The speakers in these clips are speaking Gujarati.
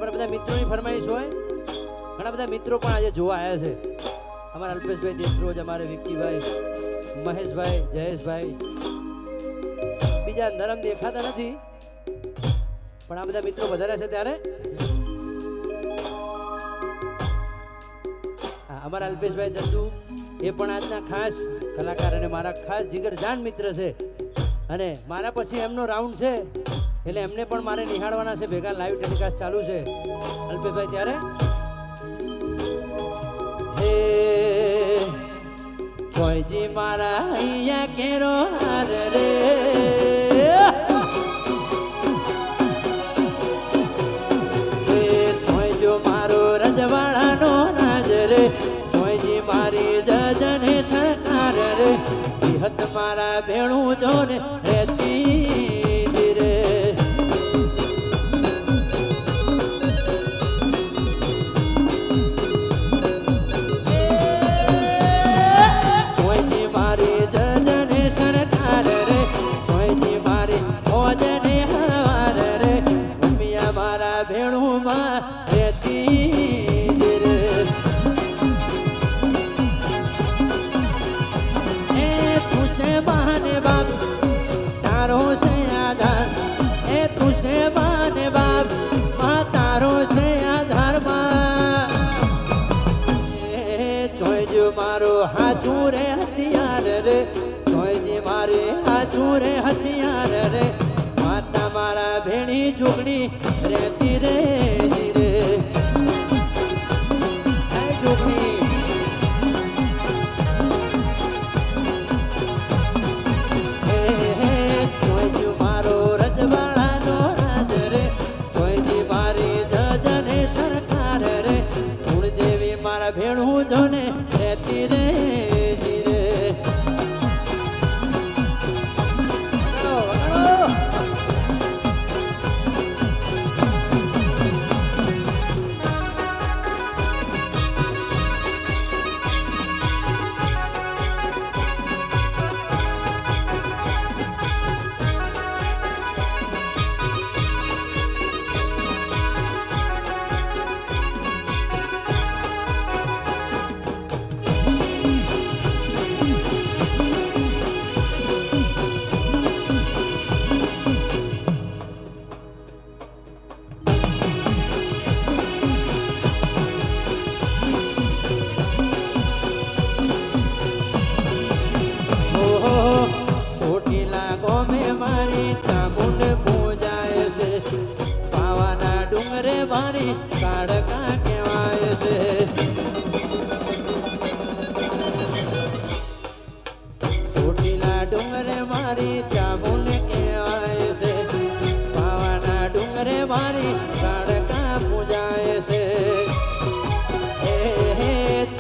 અમારા બધા મિત્રોની ફરમાઈશ હોય, ઘણા બધા મિત્રો પણ આજે જોવા આવ્યા છે. અમારા અલ્પેશભાઈ દેશરોજ, અમારે વિક્કીભાઈ, મહેશભાઈ, જયેશભાઈ, બીજા નરમ દેખાતા નથી પણ આ બધા મિત્રો વધારે છે. ત્યારે અમારા અલ્પેશભાઈ દંદુ એ પણ આજના ખાસ કલાકાર અને મારા ખાસ જીગરજાન મિત્ર છે. અને મારા પછી એમનો રાઉન્ડ છે એટલે એમને પણ મારે નિહાળવાના છે. ભેગા લાઈવ ટેલિકાસ્ટ ચાલુ છે. અલ્પેશભાઈ ત્યારે હે જોઈજી મારા અહીંયા કેરો હાર રે, હે જોઈજો મારો રજવાડાનો રાજ રે, જોઈજી મારી જજને સરકાર રે, વિહત મારા ભેણું જોને રહેતી રે. જોઈજી મારી જજને સરકાર રે, જોઈજી મારી ફોજને હાર રે, ઉમિયા મારા ભેણું માં રહેતી રે. માને બાપ તારો છે આધાર, એ તું છે માને બાપ તારો છે આધાર માં. જોઈજો મારો હાચું રે હથિયાર રે, જોઈજી મારે હાચું રે હથિયાર રે, માતા મારા ભેણી ઝૂકડી રહેતી રે જીરે ઝૂકડી. ભેણું જોને રહેતી રે જીરે. મારી કાળકા કહેવાય છે. ચોટીલા ડુંગરે મારી ચામુંડ કહેવાય છે, પાવાના ડુંગરે મારી કાળકા પૂજાય છે. હે હે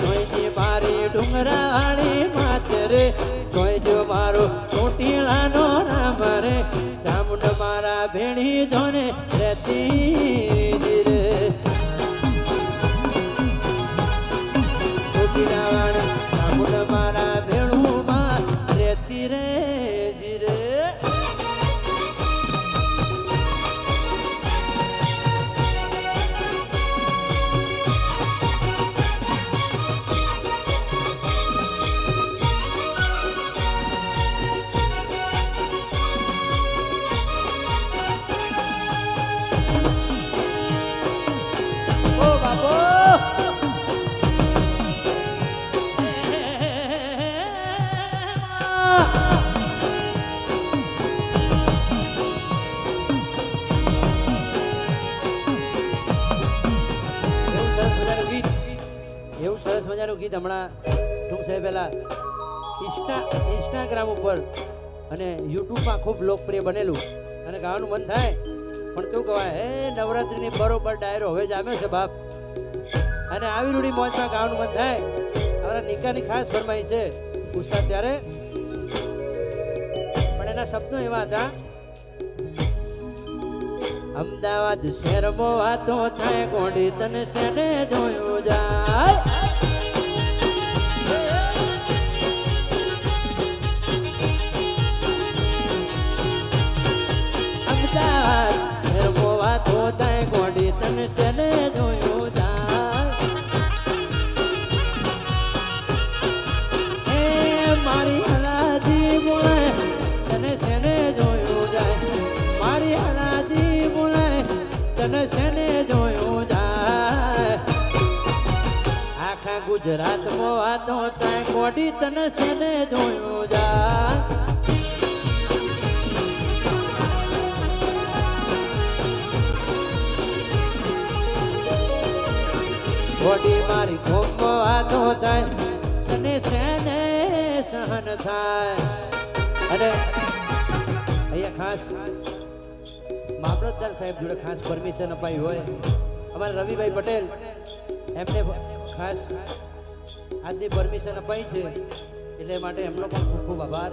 જોઈજી મારી ડુંગરાવાળી માત રે, જોઈજો મારો ચોટીલાનો રામ રે, ચામુંડ મારા ભેણી જોને રહેતી રે. ચોટીલાવાળી ચામુંડ મારા ભેણું માં રહેતી રે જીરે. એવું સરસ મજાનું ગીત હમણાં ટૂંક સમય પહેલા ઇન્સ્ટાગ્રામ ઉપર અને યુટ્યુબમાં ખૂબ લોકપ્રિય બનેલું અને ગાવાનું મન થાય પણ કેવું કહેવાય, હે નવરાત્રિની બરોબર ડાયરો હવે જામ્યો છે બાપ. અને આવી રૂડી મોજમાં ગાવાનું મન થાય. અમારા નિકાની ખાસ ફરમાઈ છે પૂછતા ત્યારે, પણ એના શબ્દો એવા હતા, અમદાવાદ શહેરમાં વાતો થાય ગોડી તને શેને જોયું જાય. અમદાવાદ શહેરમાં વાતો થાય ગોડી તને શેને જોયું જાય એ મારી હલાજી બોલે તને શેને જોયું જાય મારી હલાજી બોલે તને શેને જોયું જાય આખા ગુજરાતમાં વાતો થાય કોડી તને શેને જોયું જાય કોડી મારી ખૂબ વાતો થાય તને શેને સહન થાય અને અહીંયા ખાસ મામલતદાર સાહેબ જોડે ખાસ પરમિશન અપાઈ હોય અમારા રવિભાઈ પટેલ એમને ખાસ આજની પરમિશન અપાઈ છે એટલે માટે એમનો પણ ખૂબ ખૂબ આભાર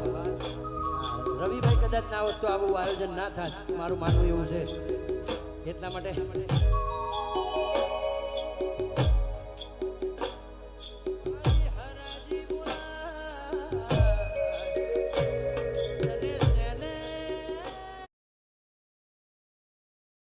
રવિભાઈ કદાચ ના હોત તો આવું આયોજન ના થાત મારું માનવું એવું છે એટલા માટે